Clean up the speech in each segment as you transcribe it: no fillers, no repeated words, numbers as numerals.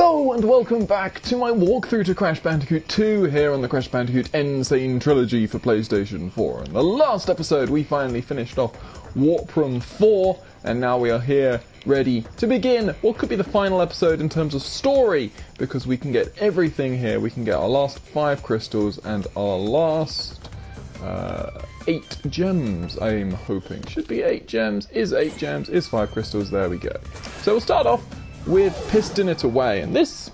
Hello and welcome back to my walkthrough to Crash Bandicoot 2 here on the Crash Bandicoot Sane Trilogy for PlayStation 4. In the last episode we finally finished off Warp Room 4 and now we are here ready to begin what could be the final episode in terms of story, because we can get everything here. We can get our last 5 crystals and our last 8 gems, I'm hoping. Should be 8 gems, is 8 gems, is 5 crystals, there we go. So we'll start off with Piston It Away, and this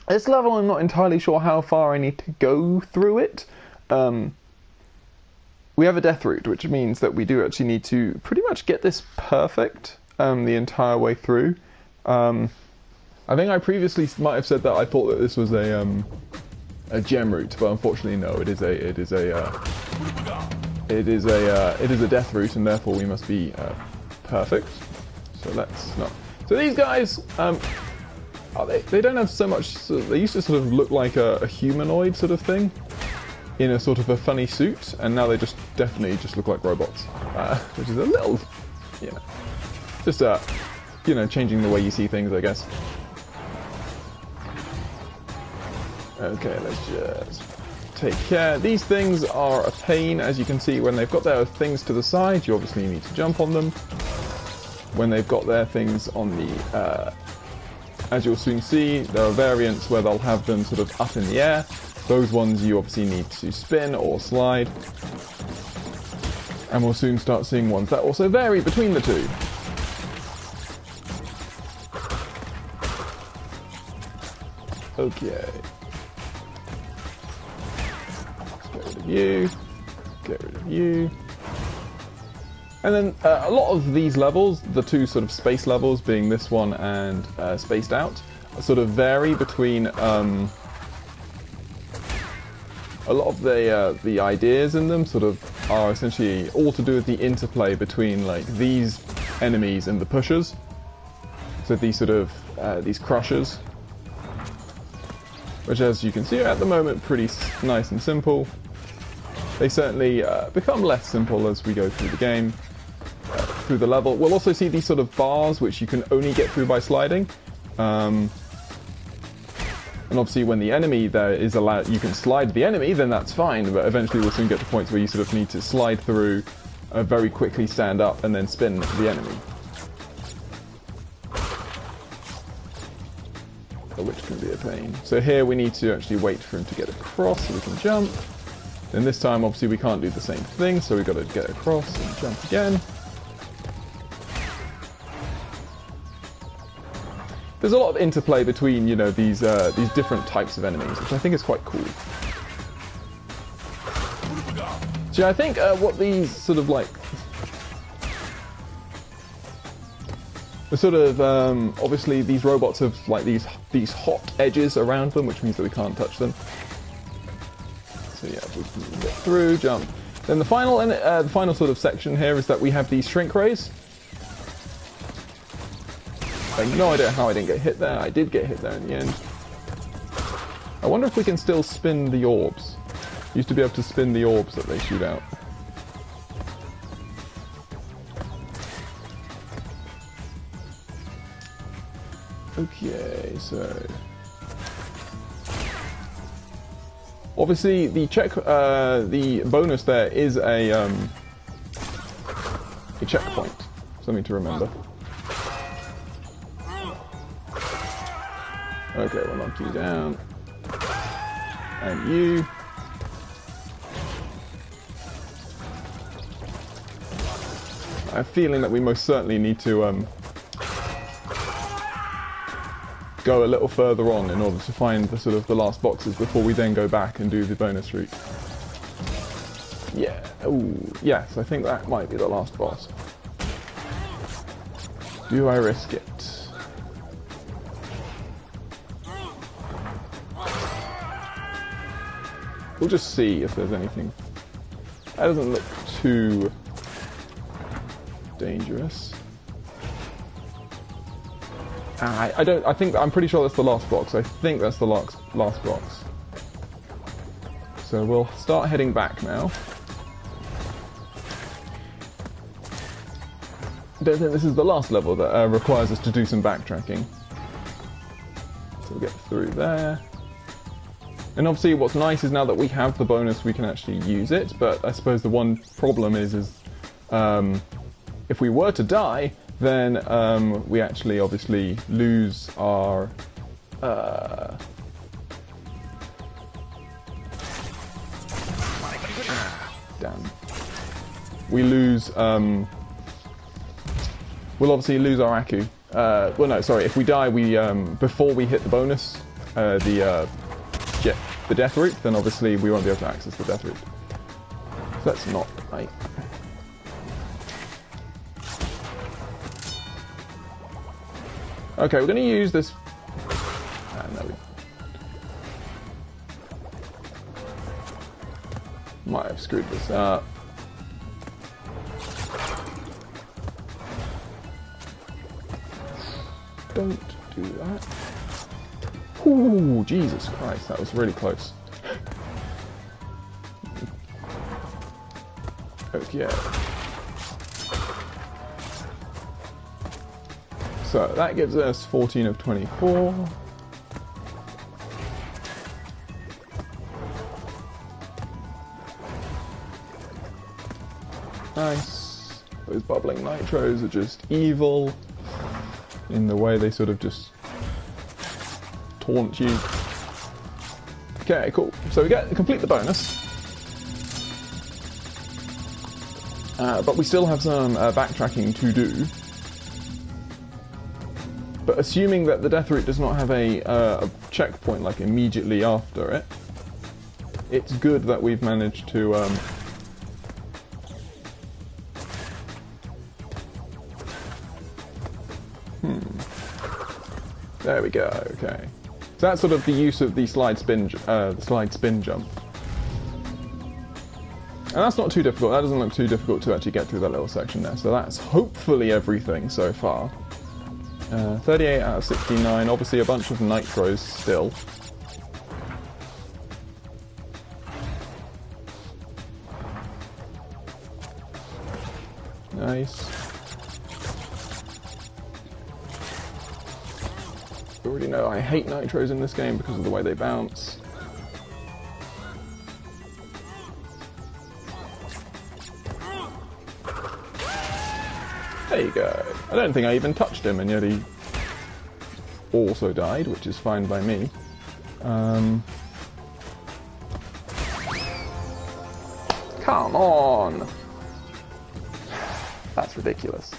level I'm not entirely sure how far I need to go through it. We have a death route, which means that we do actually need to pretty much get this perfect the entire way through. I think I previously might have said that I thought that this was a gem route, but unfortunately no, it is a death route, and therefore we must be perfect. So let's not. So these guys, they don't have so much. They used to sort of look like a humanoid sort of thing, in a sort of a funny suit, and now they definitely just look like robots, which is a little, just changing the way you see things, I guess. Okay, let's just take care. These things are a pain, as you can see. When they've got their things to the side, you obviously need to jump on them. When they've got their things on the, as you'll soon see, there are variants where they'll have them sort of up in the air. Those ones you obviously need to spin or slide. And we'll soon start seeing ones that also vary between the two. Okay. Let's get rid of you. Get rid of you. And then a lot of these levels, the two sort of space levels, being this one and Spaced Out, sort of vary between a lot of the ideas in them sort of are essentially all to do with the interplay between like these enemies and the pushers. So these sort of these crushers, which as you can see are at the moment pretty nice and simple. They certainly become less simple as we go through the game. Through the level. We'll also see these sort of bars which you can only get through by sliding. And obviously when the enemy there is allowed, you can slide the enemy, then that's fine, but eventually we'll soon get to points where you sort of need to slide through, very quickly stand up and then spin the enemy. Which can be a pain. So here we need to actually wait for him to get across so we can jump. Then this time obviously we can't do the same thing, so we've got to get across and jump again. There's a lot of interplay between, these different types of enemies, which I think is quite cool. So I think what these sort of like, the sort of obviously these robots have like these hot edges around them, which means that we can't touch them. So yeah, we can get through, jump. Then the final sort of section here is that we have these shrink rays. I have no idea how I didn't get hit there. I did get hit there in the end. I wonder if we can still spin the orbs. Used to be able to spin the orbs that they shoot out. Okay, so obviously the the bonus there is a checkpoint. Something to remember. Okay, we'll knock you down. And you. I have a feeling that we most certainly need to go a little further on in order to find the sort of the last boxes before we then go back and do the bonus route. Yeah. Ooh, yes, I think that might be the last boss. Do I risk it? We'll just see if there's anything. That doesn't look too dangerous. I'm pretty sure that's the last box. I think that's the last box. So we'll start heading back now. I don't think this is the last level that requires us to do some backtracking. we'll get through there. And obviously what's nice is now that we have the bonus, we can actually use it, but I suppose the one problem is if we were to die, then we actually obviously lose our... damn. We lose... we'll obviously lose our Aku. Well, no, sorry. If we die, we before we hit the bonus, the death route, then obviously we won't be able to access the death route. So that's not right. Okay, we're going to use this. No, we might have screwed this up. Don't do that. Ooh, Jesus Christ, that was really close. Okay. So that gives us 14 of 24. Nice. Those bubbling nitros are just evil in the way they sort of just taunt you. Okay, cool. So we complete the bonus. But we still have some backtracking to do. But assuming that the death route does not have a checkpoint like immediately after it, it's good that we've managed to There we go. Okay, so that's sort of the use of the slide spin jump, and that's not too difficult. That doesn't look too difficult to actually get through that little section there. So that's hopefully everything so far. 38 out of 69. Obviously, a bunch of nitros still. Nice. You already know I hate nitros in this game because of the way they bounce. There you go. I don't think I even touched him, and yet he also died, which is fine by me. Come on! That's ridiculous.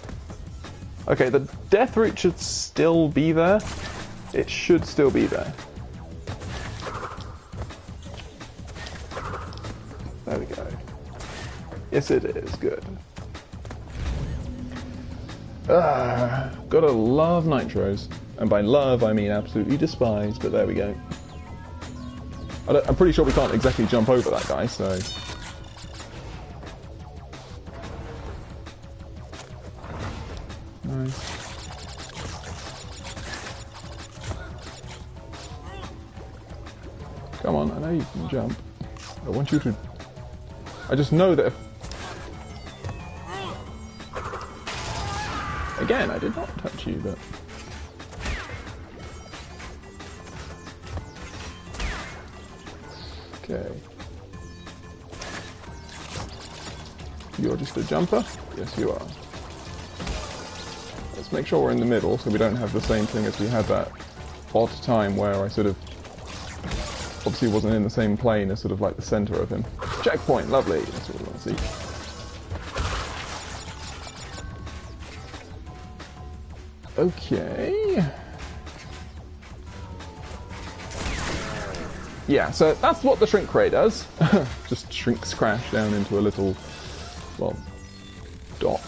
Okay, the death route should still be there. It should still be there. There we go. Yes, it is. Good. Gotta love nitros. And by love, I mean absolutely despise, but there we go. I'm pretty sure we can't exactly jump over that guy, so... Nice. Come on, I know you can jump. I want you to... I just know that if... Again, I did not touch you, but... Okay. You're just a jumper? Yes, you are. Let's make sure we're in the middle so we don't have the same thing as we had that odd time where I sort of obviously wasn't in the same plane as sort of like the center of him. Checkpoint, lovely. That's what we want to see. Okay. Yeah, so that's what the shrink ray does. Just shrinks Crash down into a little, well, dot.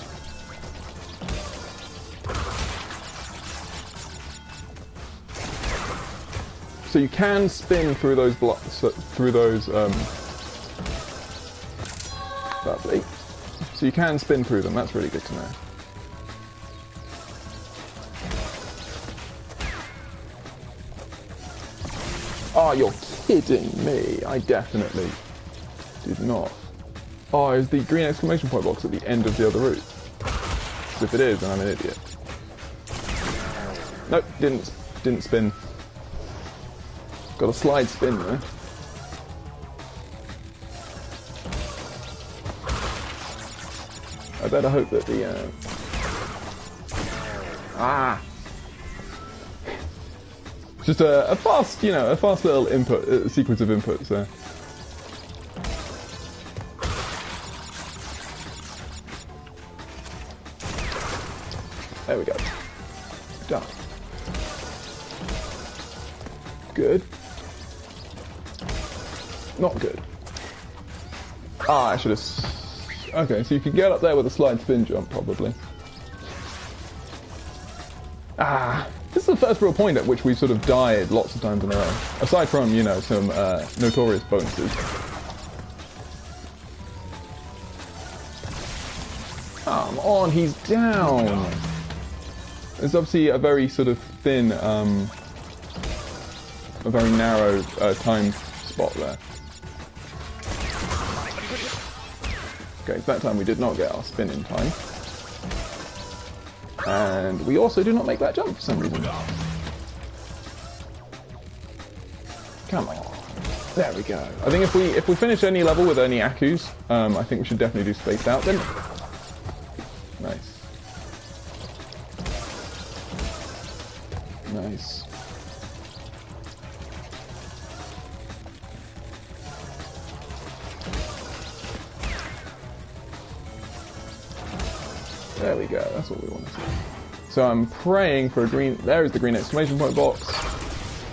So you can spin through those blocks, through those, lovely. So you can spin through them, that's really good to know. Oh, you're kidding me. I definitely did not. Oh, is the green exclamation point box at the end of the other route? Because if it is, then I'm an idiot. Nope, didn't spin. Got a slide spin there. I better hope that the just a fast, you know, a fast little input sequence of inputs there. There we go. Done. Good. Not good. Ah, I should have... Okay, so you can get up there with a slide spin jump, probably. Ah, this is the first real point at which we've sort of died lots of times in a row. Aside from, you know, some notorious bonuses. Come on, he's down! There's obviously a very sort of thin, a very narrow time spot there. Okay, so that time we did not get our spin in time. And we also do not make that jump for some reason. Come on. There we go. I think if we finish any level with any Akus, I think we should definitely do spaced out then. Nice. Nice. There we go, that's what we want to see. So I'm praying for a green... There is the green exclamation point box.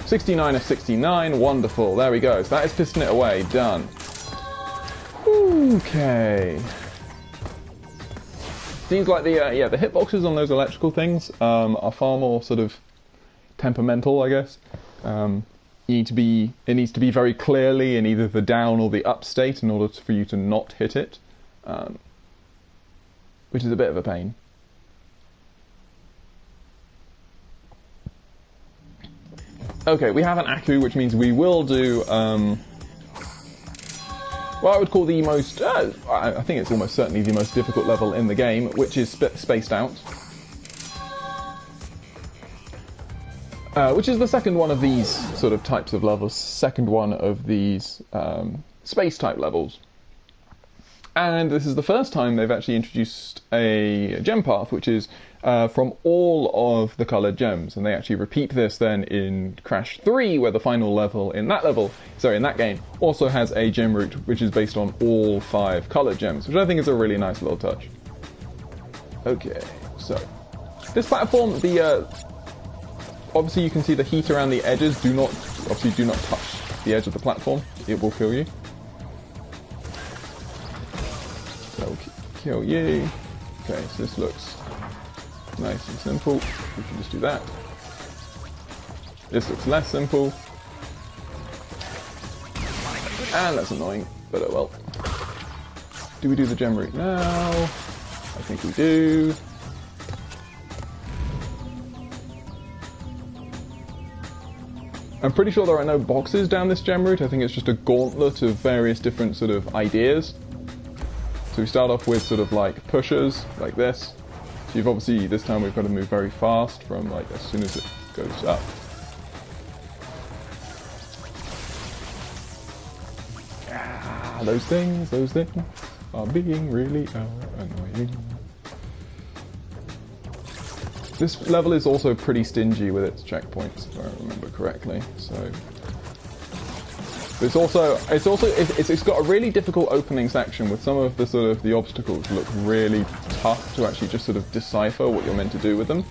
69 of 69, wonderful. There we go. So that is Piston it away, done. Okay. Seems like the the hitboxes on those electrical things are far more sort of temperamental, I guess. It needs to be very clearly in either the down or the up state in order for you to not hit it. Which is a bit of a pain. Okay, we have an Aku, which means we will do, what I would call the most, I think it's almost certainly the most difficult level in the game, which is spaced out. Which is the second one of these sort of types of levels, second one of these space type levels. And this is the first time they've actually introduced a gem path, which is from all of the coloured gems. And they actually repeat this then in Crash 3, where the final level in that game, also has a gem route, which is based on all 5 coloured gems, which I think is a really nice little touch. Okay, so this platform, obviously you can see the heat around the edges. Do not touch the edge of the platform; it will kill you. Kill you. Okay, so this looks nice and simple. We can just do that. This looks less simple. And that's annoying, but oh well. Do we do the gem route now? I think we do. I'm pretty sure there are no boxes down this gem route. I think it's just a gauntlet of various different sort of ideas. So we start off with sort of like pushers, like this. So you've obviously, this time we've got to move very fast from like as soon as it goes up. Those things are being really annoying. This level is also pretty stingy with its checkpoints, if I remember correctly. So it's got a really difficult opening section with some of the sort of the obstacles look really tough to actually just sort of decipher what you're meant to do with them.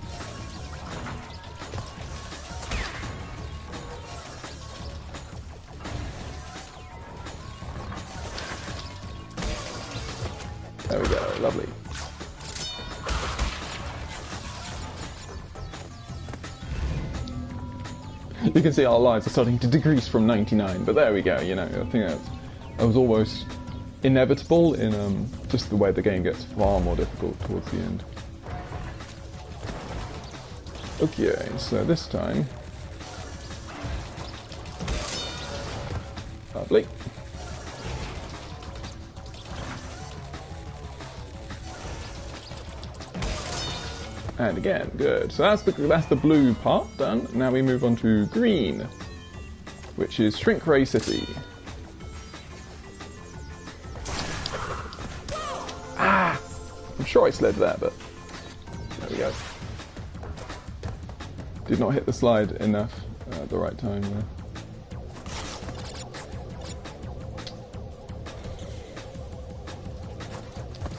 There we go, lovely. You can see our lives are starting to decrease from 99, but there we go, you know, I think that was almost inevitable in just the way the game gets far more difficult towards the end. Okay, so this time... Lovely. And again, good. So that's the blue part done. Now we move on to green. which is Shrink Ray City. Ah! I'm sure I slid there, but there we go. Did not hit the slide enough at the right time there.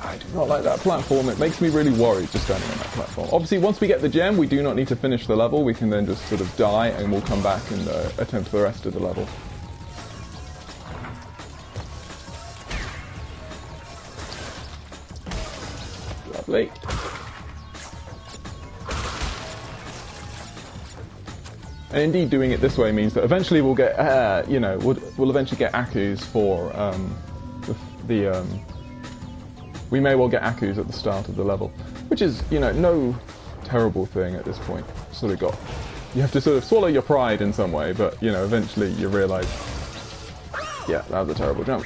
I do not like that platform. It makes me really worried just standing on that platform. Obviously, once we get the gem, we do not need to finish the level. We can then just sort of die and we'll come back and attempt the rest of the level. Lovely. And indeed, doing it this way means that eventually we'll get, you know, we'll eventually get Akus for we may well get Akus at the start of the level, which is, you know, no terrible thing at this point. Sort of got, you have to sort of swallow your pride in some way, but you know, eventually you realise, yeah, that was a terrible jump.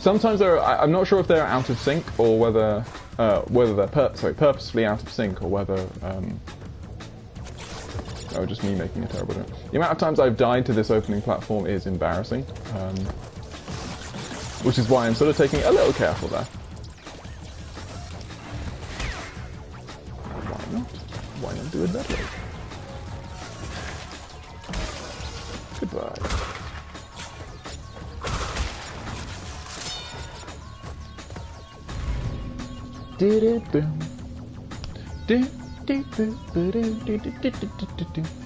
Sometimes I'm not sure if they're out of sync or whether they're purposefully out of sync or whether. Oh, just me making a terrible jump. The amount of times I've died to this opening platform is embarrassing, which is why I'm sort of taking it a little careful there. Why not? Why not do it that way? Goodbye.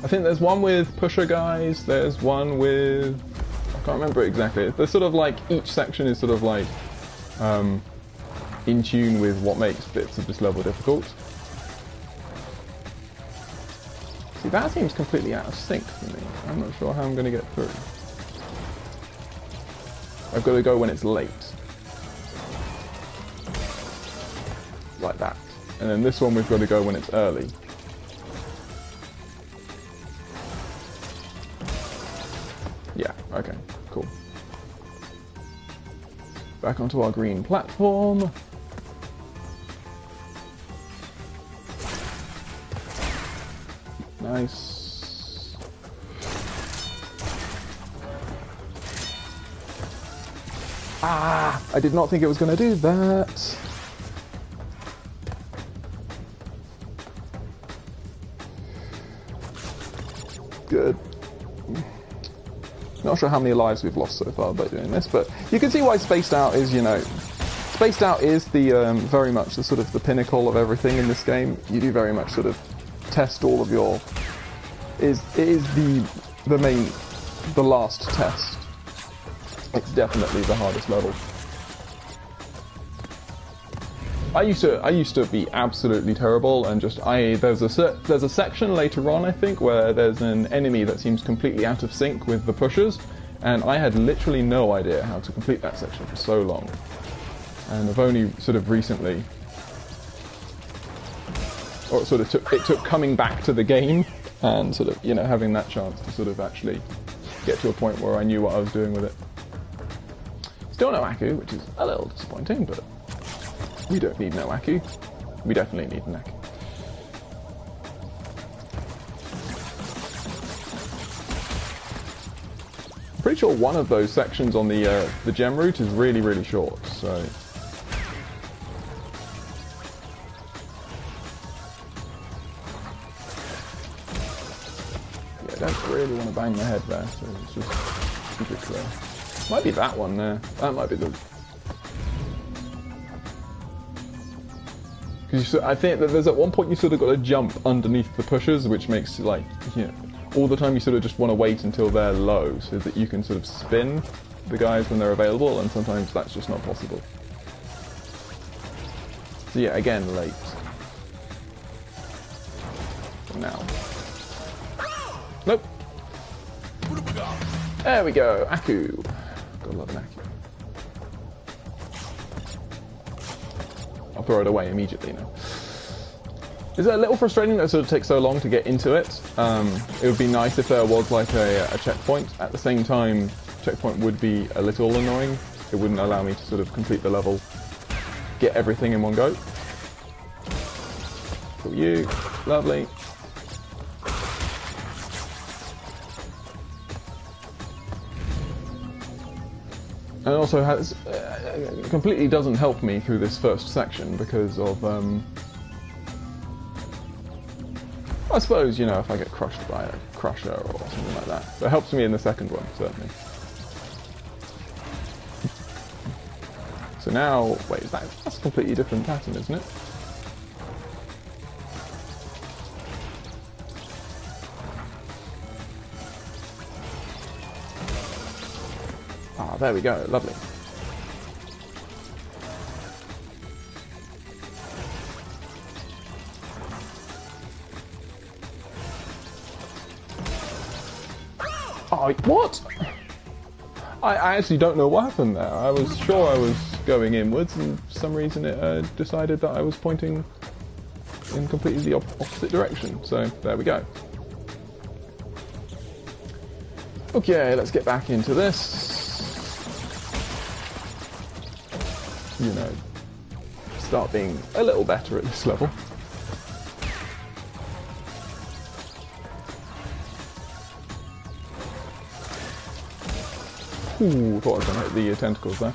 I think there's one with pusher guys, there's one with... I can't remember exactly. They're sort of like, each section is sort of like in tune with what makes bits of this level difficult. See, that seems completely out of sync for me. I'm not sure how I'm going to get through. I've got to go when it's late. Like that. And then this one we've got to go when it's early. Yeah, okay, cool. Back onto our green platform. Nice. Ah! I did not think it was going to do that. Good. Not sure how many lives we've lost so far by doing this, but you can see why Spaced Out is, you know, Spaced Out is the very much the sort of the pinnacle of everything in this game. You do very much sort of test all of your. It is the last test. It's definitely the hardest level. I used to be absolutely terrible and just there's a section later on, I think, where there's an enemy that seems completely out of sync with the pushers, and I had literally no idea how to complete that section for so long. And I've only sort of recently, or it took coming back to the game and sort of, you know, having that chance to sort of actually get to a point where I knew what I was doing with it. Still no Aku, which is a little disappointing, but we don't need no Aku. We definitely need an Aku. I'm pretty sure one of those sections on the gem route is really, really short, so... Yeah, I don't really want to bang my head there, so it's just keep it clear. Might be that one there. That might be the... Because I think that there's at one point you sort of got to jump underneath the pushers, which makes, like, you know, all the time you sort of just want to wait until they're low so that you can sort of spin the guys when they're available, and sometimes that's just not possible. So yeah, again, late. Now. Nope. There we go, Aku. Gotta love an Aku. I'll throw it away immediately now. Is it a little frustrating that it sort of takes so long to get into it? It would be nice if there was like a checkpoint. At the same time, checkpoint would be a little annoying. It wouldn't allow me to sort of complete the level, get everything in one go. For you, lovely. And also has completely doesn't help me through this first section because of I suppose, you know, if I get crushed by a crusher or something like that. But it helps me in the second one, certainly. So now, wait, that's a completely different pattern, isn't it? Ah, there we go, lovely. Oh, what? I actually don't know what happened there. I was sure I was going inwards, and for some reason it decided that I was pointing in completely the opposite direction. So there we go. Okay, let's get back into this. You know, start being a little better at this level. Ooh, thought I was going to hit the tentacles there.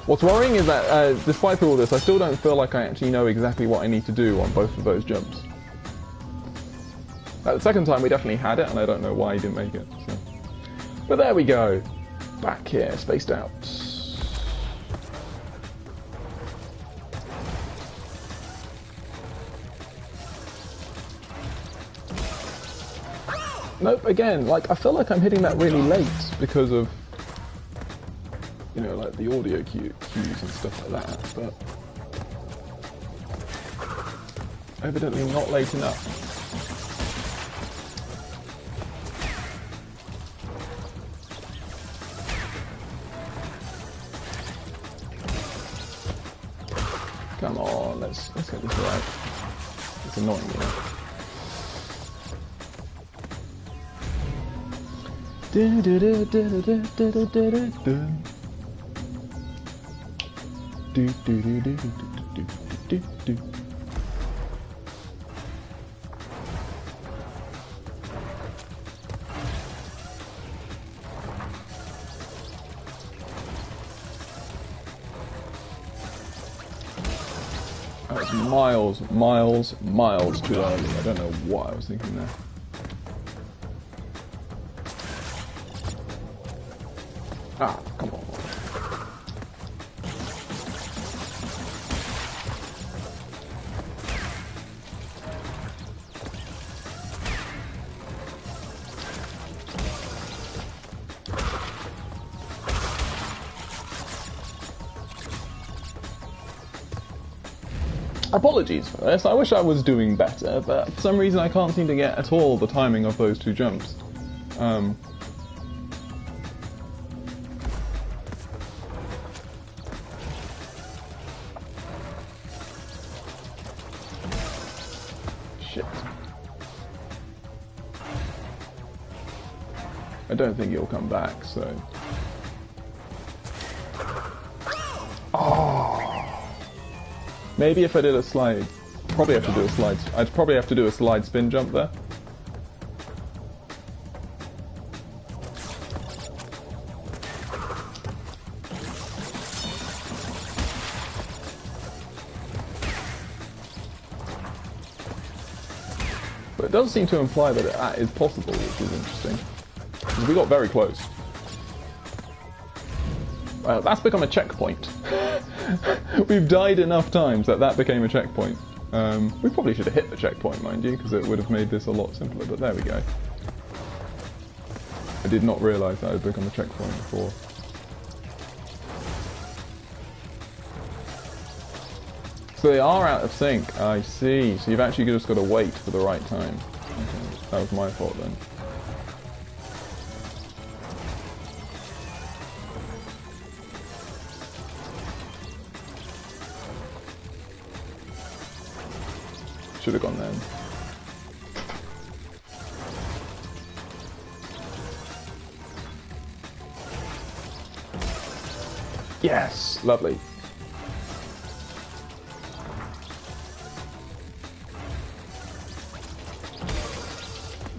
What's worrying is that, despite all this, I still don't feel like I actually know exactly what I need to do on both of those jumps. The second time we definitely had it, and I don't know why he didn't make it. So. But there we go. Back here, spaced out. Nope, again, like, I feel like I'm hitting that really late because of, you know, like the audio cues and stuff like that, but evidently not late enough. Come on, let's get this right. It's annoying, you know. Do do do do do do do do do. Do do do do do do do do. That's miles too early. I don't know what I was thinking there. Ah, come on. Apologies for this, I wish I was doing better, but for some reason I can't seem to get at all the timing of those two jumps. Shit. I don't think he'll come back, so... Oh! Maybe if I did a slide... Probably have to do a slide... I'd probably have to do a slide spin jump there. But it does seem to imply that it is possible, which is interesting. Because we got very close. Well, that's become a checkpoint. We've died enough times that that became a checkpoint. We probably should have hit the checkpoint, mind you, because it would have made this a lot simpler, but there we go. I did not realise that it had become a checkpoint before. So they are out of sync, I see. So you've actually just got to wait for the right time. Okay, that was my fault then. Should have gone then. Yes! Lovely.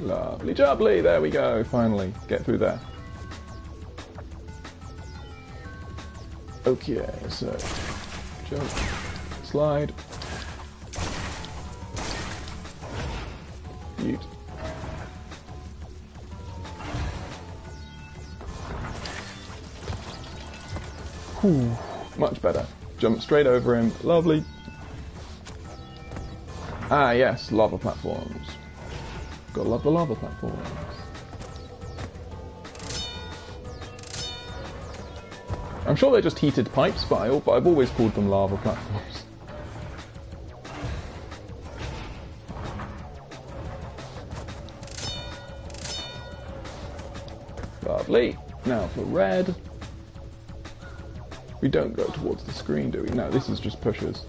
Lovely jubbly! There we go, finally. Get through there. Okay, so jump, slide, mute. Whew, much better. Jump straight over him. Lovely. Ah, yes, lava platforms. Gotta love the lava platforms. I'm sure they're just heated pipes, but I've always called them lava platforms. Lovely. Now for red. We don't go towards the screen, do we? No, this is just pushes.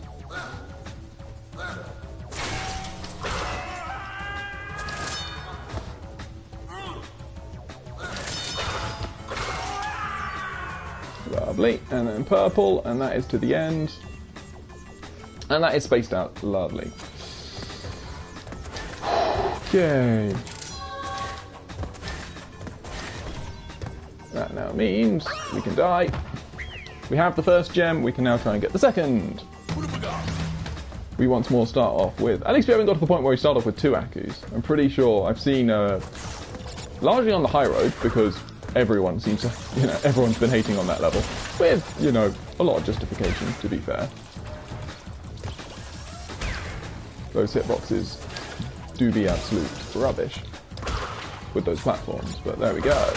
Lovely. And then purple, and that is to the end. And that is spaced out. Lovely. Okay. That now means we can die. We have the first gem, we can now try and get the second. We once more start off with... At least we haven't got to the point where we start off with 2 Akus. I'm pretty sure I've seen... largely on the high road, because everyone seems to... You know, everyone's been hating on that level. With, you know, a lot of justification, to be fair. Those hitboxes do be absolute rubbish with those platforms, but there we go.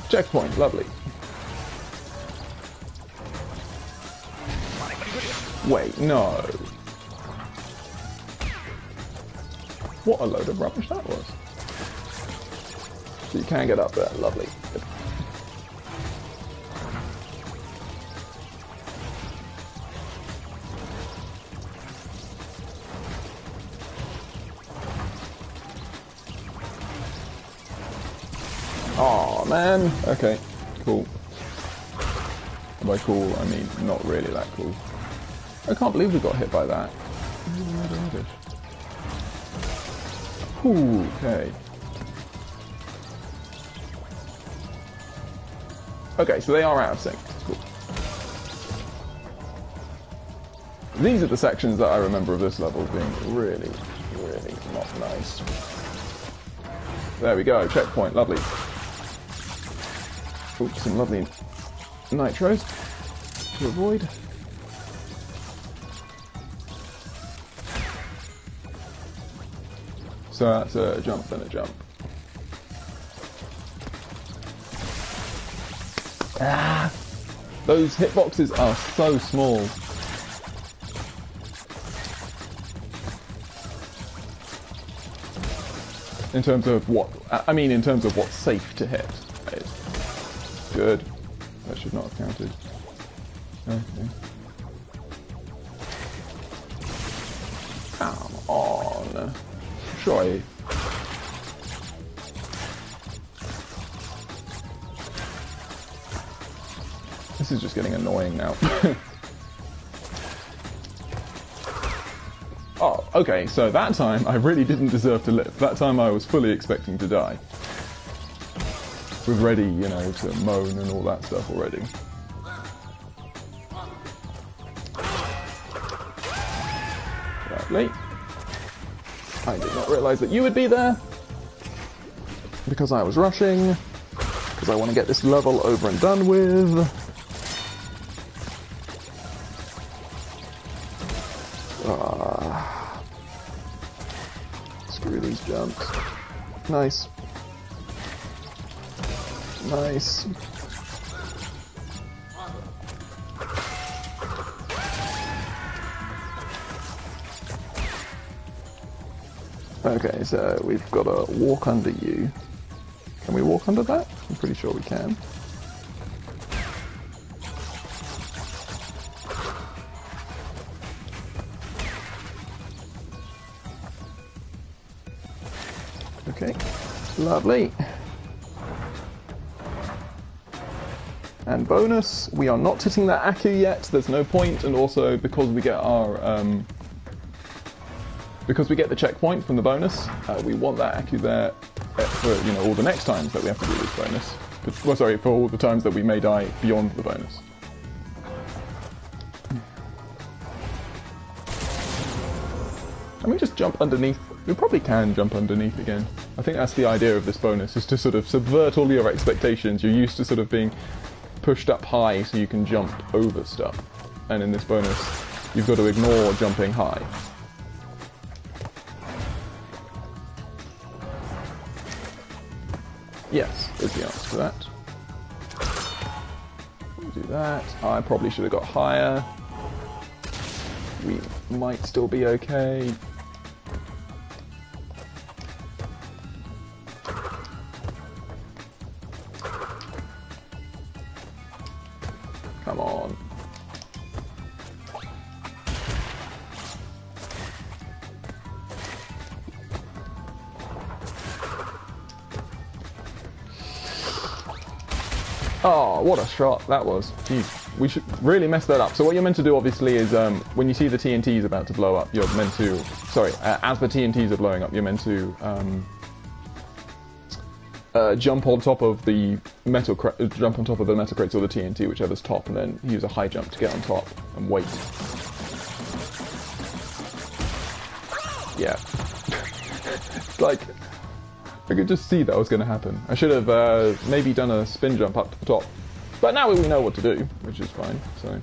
Checkpoint, lovely. Wait, no. What a load of rubbish that was. So you can get up there, lovely. Good. Oh man, okay, cool. By cool, I mean not really that cool. I can't believe we got hit by that. Ooh, okay. Okay, so they are out of sync. Cool. These are the sections that I remember of this level being really, really not nice. There we go, checkpoint, lovely. Ooh, some lovely nitros to avoid. So that's a jump and a jump. Ah! Those hitboxes are so small. In terms of what... I mean, in terms of what's safe to hit. Good. That should not have counted. Okay. Come on. Sure. This is just getting annoying now. Oh, okay, so that time I really didn't deserve to live. That time I was fully expecting to die. We're ready, you know, to moan and all that stuff already. Lovely. I did not realise that you would be there. Because I was rushing. Because I want to get this level over and done with. Screw these jumps. Nice. Nice. Okay, so we've got to walk under you. Can we walk under that? I'm pretty sure we can. Okay, lovely. And bonus, we are not hitting that Aku yet, there's no point, and also because we get our, because we get the checkpoint from the bonus, we want that Aku there for, you know, all the next times that we have to do this bonus. Well, sorry, for all the times that we may die beyond the bonus. Can we just jump underneath? We probably can jump underneath again. I think that's the idea of this bonus, is to sort of subvert all your expectations. You're used to sort of being pushed up high so you can jump over stuff. And in this bonus, you've got to ignore jumping high. Yes, is the answer to that. Do that. I probably should have got higher. We might still be okay. Come on. Oh, what a shot that was. Jeez. We should really mess that up. So what you're meant to do, obviously, is when you see the TNTs about to blow up, you're meant to... Sorry, as the TNTs are blowing up, you're meant to jump on top of the metal crates or the TNT, whichever's top, and then use a high jump to get on top and wait. Yeah. Like, I could just see that was going to happen. I should have maybe done a spin jump up to the top. But now we know what to do, which is fine, so...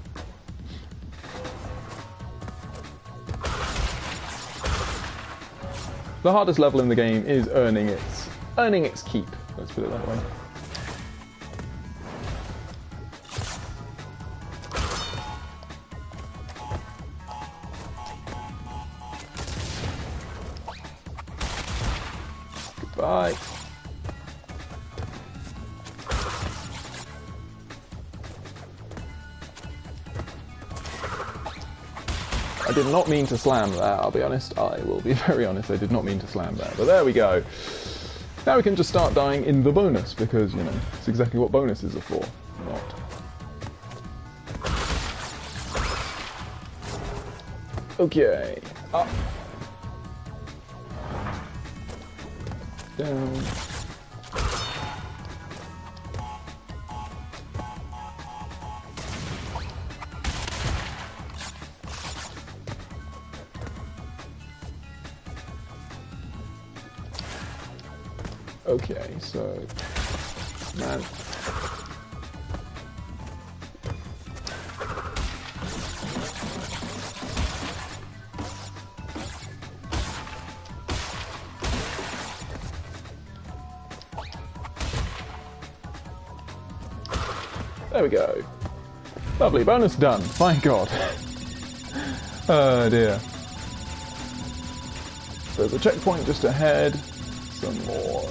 The hardest level in the game is earning its keep, let's put it that way. Goodbye. I did not mean to slam there, I'll be honest. I will be very honest, I did not mean to slam there. But there we go. Now we can just start dying in the bonus, because, you know, it's exactly what bonuses are for. Not. Okay. Up. Down. Okay, so, man. There we go. Lovely, bonus done. Thank God. Oh dear. So there's a checkpoint just ahead. Some more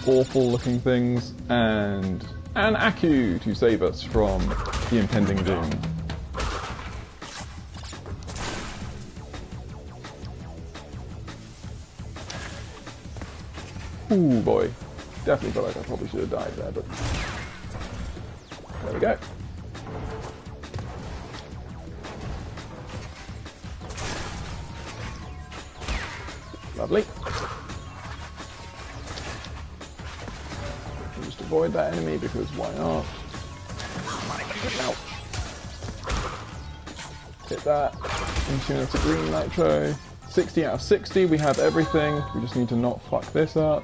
awful looking things, and an Aku to save us from the impending doom. Ooh boy, definitely feel like I probably should have died there, but there we go. Lovely. Just avoid that enemy, because why not? Now. Hit that. Into to green nitro. 60 out of 60, we have everything. We just need to not fuck this up.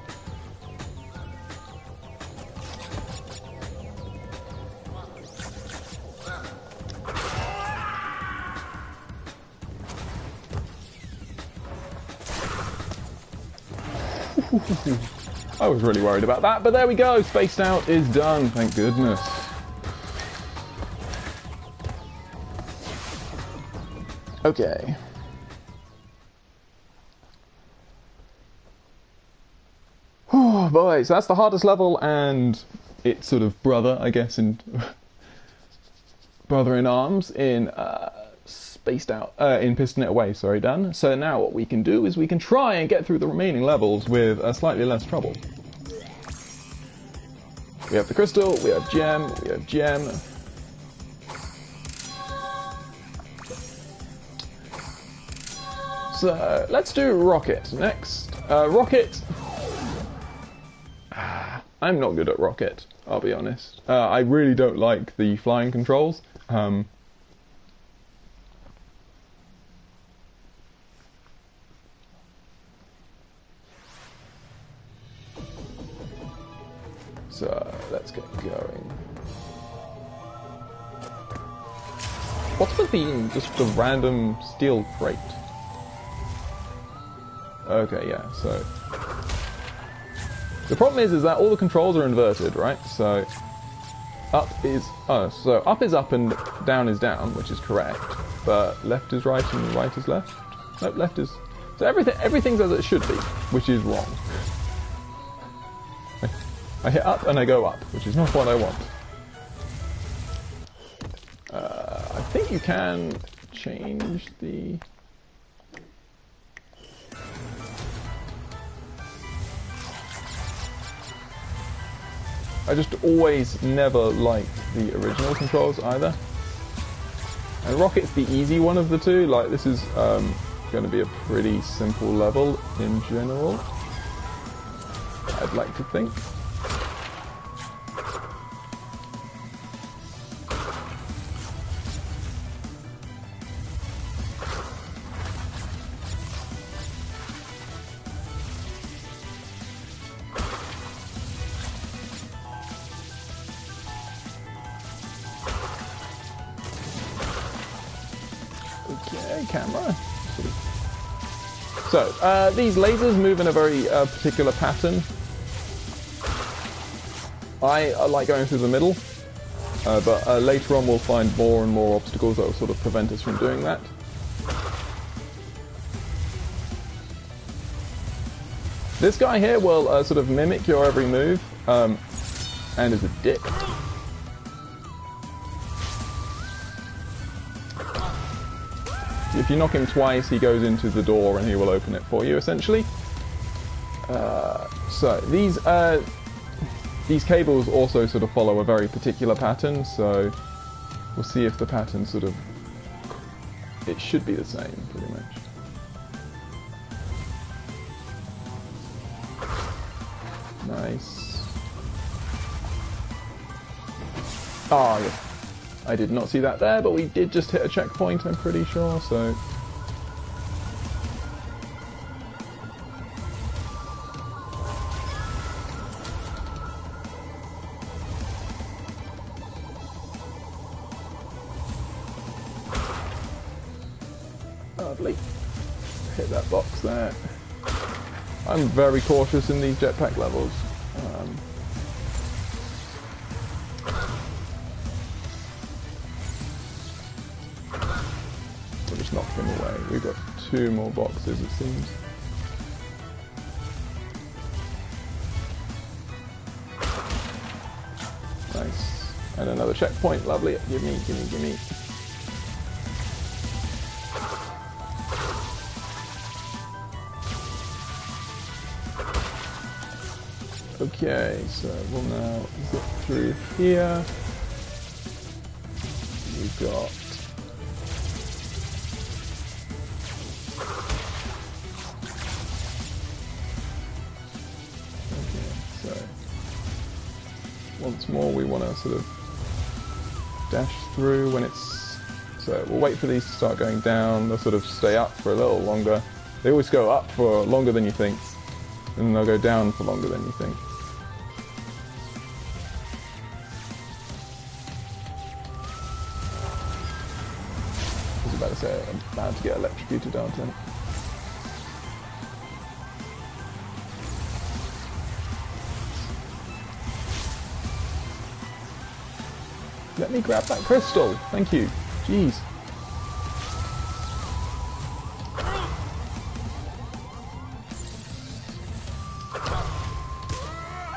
I was really worried about that, but there we go. Spaced Out is done, thank goodness. Okay. Oh boy, so that's the hardest level and its sort of brother, I guess, in brother in arms in Spaced Out, in Piston It Away, sorry, done. So now what we can do is we can try and get through the remaining levels with slightly less trouble. We have the crystal, we have gem, we have gem. So let's do rocket next. Rocket. I'm not good at rocket, I'll be honest. I really don't like the flying controls. So let's get going. What's with being just a random steel crate? Okay, yeah, so... The problem is that all the controls are inverted, right? So... Up is... Oh, so up is up and down is down, which is correct. But left is right and right is left? Nope, left is... So everything's as it should be, which is wrong. I hit up and I go up, which is not what I want. I think you can change the... I just always never liked the original controls either. And Rocket's the easy one of the two. Like, this is going to be a pretty simple level in general, I'd like to think. Okay, camera. So, these lasers move in a very particular pattern. I like going through the middle, but later on we'll find more and more obstacles that will sort of prevent us from doing that. This guy here will sort of mimic your every move, and is a dick. If you knock him twice, he goes into the door and he will open it for you, essentially. So these cables also sort of follow a very particular pattern, so we'll see if the pattern sort of... It should be the same, pretty much. Nice. Ah, yeah. I did not see that there, but we did just hit a checkpoint, I'm pretty sure, so... Lovely. Hit that box there. I'm very cautious in these jetpack levels. We'll just knock him away. We've got 2 more boxes, it seems. Nice. And another checkpoint. Lovely. Gimme, gimme, gimme. Okay, so we'll now zip through here. We've got... Okay, so... Once more we want to sort of dash through when it's... So we'll wait for these to start going down. They'll sort of stay up for a little longer. They always go up for longer than you think, and then they'll go down for longer than you think. About to say, I'm about to get electrocuted, aren't I? Let me grab that crystal. Thank you. Jeez.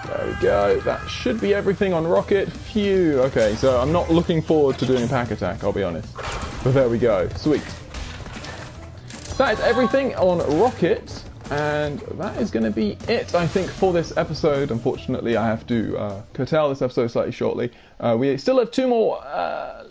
There we go. That should be everything on Rocket. Phew. Okay, so I'm not looking forward to doing a pack attack, I'll be honest. But there we go. Sweet. That is everything on Rocket, and that is going to be it, I think, for this episode. Unfortunately, I have to curtail this episode slightly shortly. We still have 2 more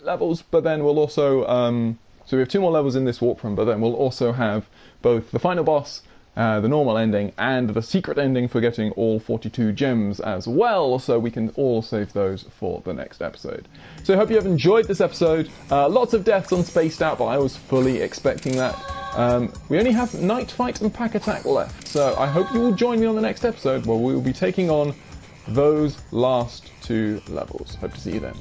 levels, but then we'll also... so we have 2 more levels in this warp room, but then we'll also have both the final boss, the normal ending, and the secret ending for getting all 42 gems as well, so we can all save those for the next episode. So I hope you have enjoyed this episode. Lots of deaths on Spaced Out, but I was fully expecting that. We only have Night Fight and Pack Attack left, so I hope you will join me on the next episode where we will be taking on those last 2 levels. Hope to see you then.